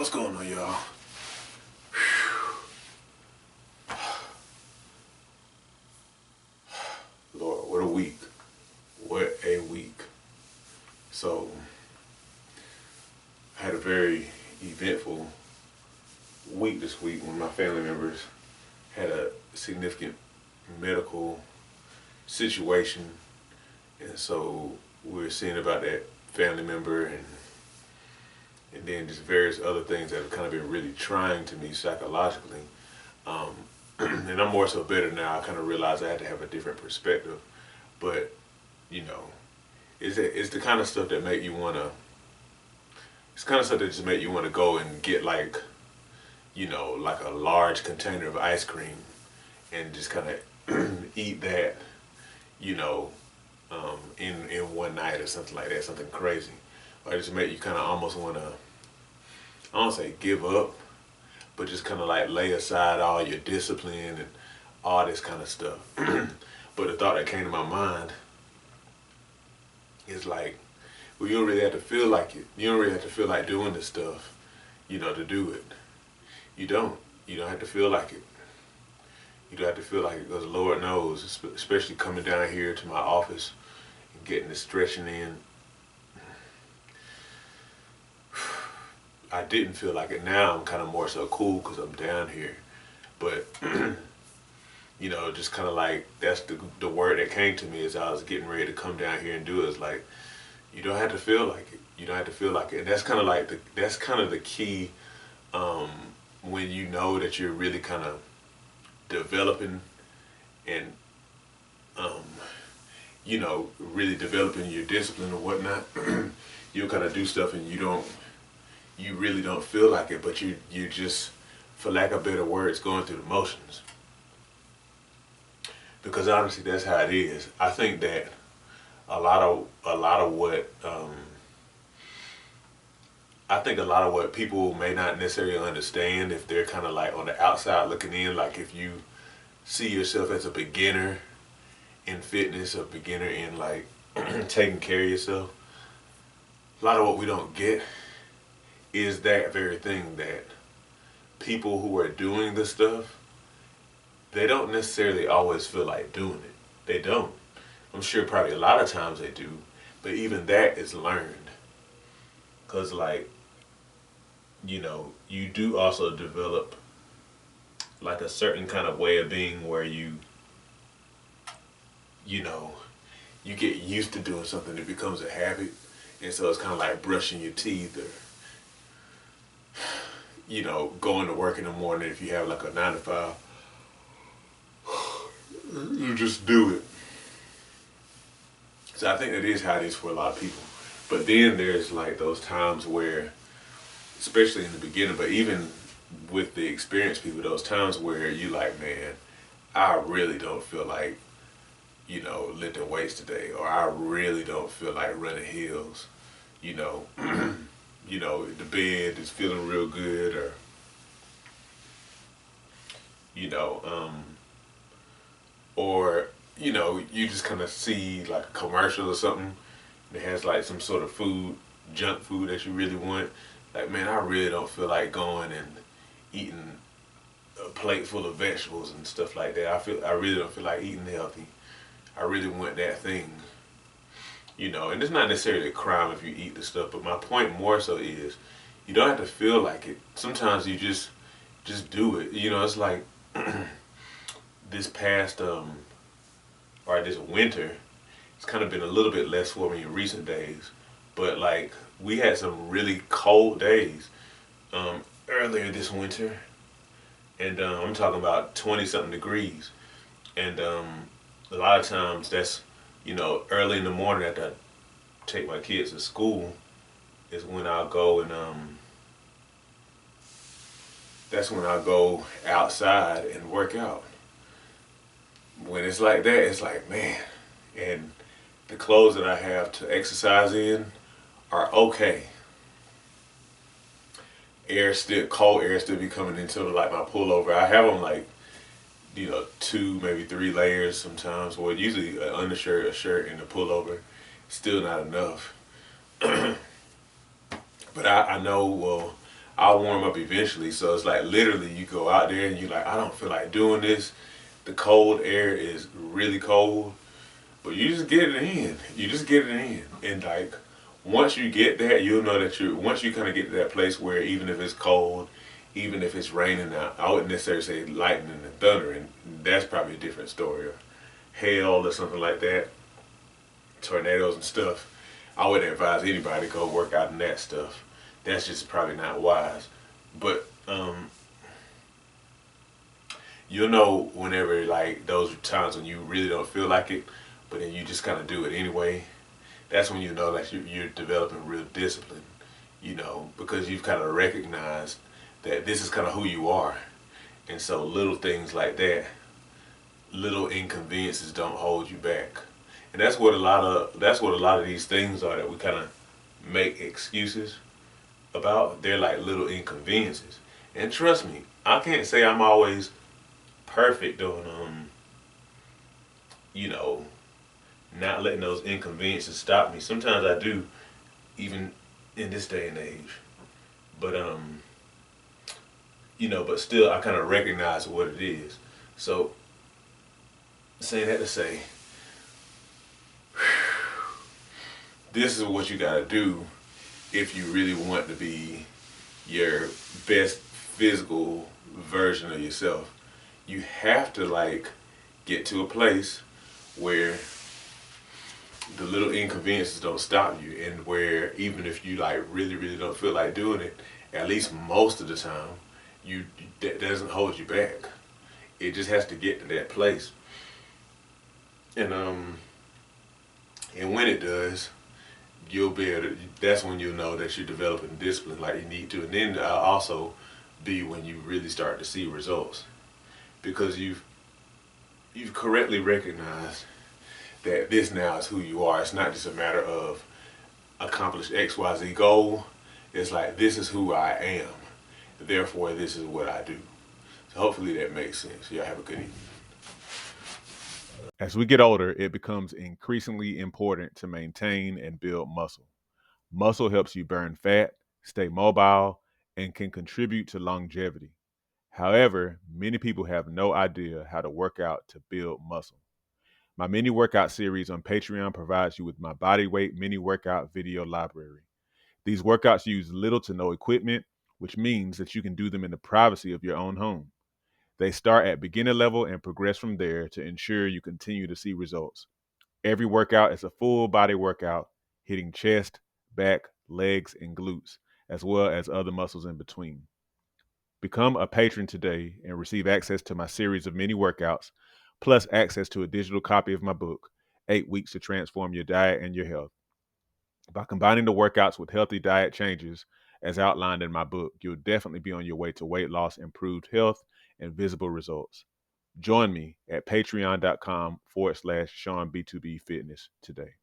What's going on, y'all? Lord, what a week. What a week. So, I had a very eventful week this week when my family members had a significant medical situation. And so, we were seeing about that family member and then just various other things that have kind of been really trying to me psychologically. And I'm more so better now. I kind of realized I had to have a different perspective. But, you know, it's the kind of stuff that make you want to, it's kind of stuff that just make you want to go and get like, you know, like a large container of ice cream and just kind of eat that, you know, in one night or something like that, something crazy. Or just make you kind of almost want to, I don't say give up, but just kind of like lay aside all your discipline and all this kind of stuff. But the thought that came to my mind is like, well, you don't really have to feel like it. You don't really have to feel like doing this stuff, you know, to do it. You don't. You don't have to feel like it. You don't have to feel like it because Lord knows, especially coming down here to my office and getting the stretching in, I didn't feel like it. Now I'm kind of more so cool because I'm down here. But, you know, just kind of like, that's the word that came to me as I was getting ready to come down here and do it. It's like, you don't have to feel like it. You don't have to feel like it. And that's kind of like, that's kind of the key when you know that you're really kind of developing and, you know, really developing your discipline and whatnot. You'll kind of do stuff and you really don't feel like it, but you just, for lack of better words, going through the motions. Because honestly, that's how it is. I think that a lot of what people may not necessarily understand if they're kind of like on the outside looking in, like if you see yourself as a beginner in fitness, a beginner in like taking care of yourself, a lot of what we don't get is that very thing, that people who are doing this stuff, they don't necessarily always feel like doing it. They don't. I'm sure probably a lot of times they do, but even that is learned. Because like, you know, you do also develop like a certain kind of way of being where you know, you get used to doing something that becomes a habit. And so it's kind of like brushing your teeth or, you know, going to work in the morning if you have like a 9 to 5. You just do it. So I think that is how it is for a lot of people. But then there's like those times where, especially in the beginning, but even with the experienced people, those times where you like, man, I really don't feel like, you know, lifting weights today, or I really don't feel like running hills, you know. You know, the bed is feeling real good, or, you know, or, you know, you just kind of see like a commercial or something that has like some sort of food, junk food that you really want. Like, man, I really don't feel like going and eating a plate full of vegetables and stuff like that. I really don't feel like eating healthy. I really want that thing. You know, and it's not necessarily a crime if you eat the stuff, but my point more so is you don't have to feel like it. Sometimes you just do it. You know, it's like this past or this winter, it's kind of been a little bit less for me in recent days, but like we had some really cold days earlier this winter, and I'm talking about 20-something degrees, and a lot of times that's, you know, early in the morning after I take my kids to school is when I'll go and that's when I'll go outside and work out. When it's like that, it's like, man, and the clothes that I have to exercise in are okay. Cold air still be coming into like my pullover. I have them like, you know, 2, maybe 3 layers sometimes. Well, usually an undershirt, a shirt, and a pullover. Still not enough. But I know, well, I'll warm up eventually. So it's like literally you go out there and you're like, I don't feel like doing this. The cold air is really cold, but you just get it in. You just get it in. And like once you get that, you'll know that once you kind of get to that place where even if it's cold, even if it's raining out, I wouldn't necessarily say lightning and thunder, and that's probably a different story. Or hail or something like that, tornadoes and stuff. I wouldn't advise anybody to go work out in that stuff. That's just probably not wise. But you'll know whenever like those are times when you really don't feel like it, but then you just kind of do it anyway. That's when you know that you're developing real discipline. Because you've kind of recognized that this is kind of who you are, and so little things like that, little inconveniences don't hold you back. And that's what a lot of these things are that we kind of make excuses about. They're like little inconveniences. And trust me, I can't say I'm always perfect on you know, not letting those inconveniences stop me. Sometimes I do, even in this day and age. But but still I kind of recognize what it is. So saying that to say, this is what you gotta do if you really want to be your best physical version of yourself. You have to like get to a place where the little inconveniences don't stop you, and where even if you like really really don't feel like doing it, at least most of the time you that doesn't hold you back. It just has to get to that place. And um and when it does, you'll be able to, that's when you'll know that you're developing discipline like you need to. And then also be when you really start to see results, because you've correctly recognized that this now is who you are. It's not just a matter of accomplish XYZ goal. It's like this is who I am. Therefore, this is what I do. So hopefully that makes sense. Y'all have a good evening. As we get older, it becomes increasingly important to maintain and build muscle. Muscle helps you burn fat, stay mobile, and can contribute to longevity. However, many people have no idea how to work out to build muscle. My mini workout series on Patreon provides you with my body weight mini workout video library. These workouts use little to no equipment, which means that you can do them in the privacy of your own home. They start at beginner level and progress from there to ensure you continue to see results. Every workout is a full body workout, hitting chest, back, legs, and glutes, as well as other muscles in between. Become a patron today and receive access to my series of mini workouts, plus access to a digital copy of my book, 8 Weeks to Transform Your Diet and Your Health. By combining the workouts with healthy diet changes, as outlined in my book, you'll definitely be on your way to weight loss, improved health, and visible results. Join me at patreon.com/SeanB2B Fitness today.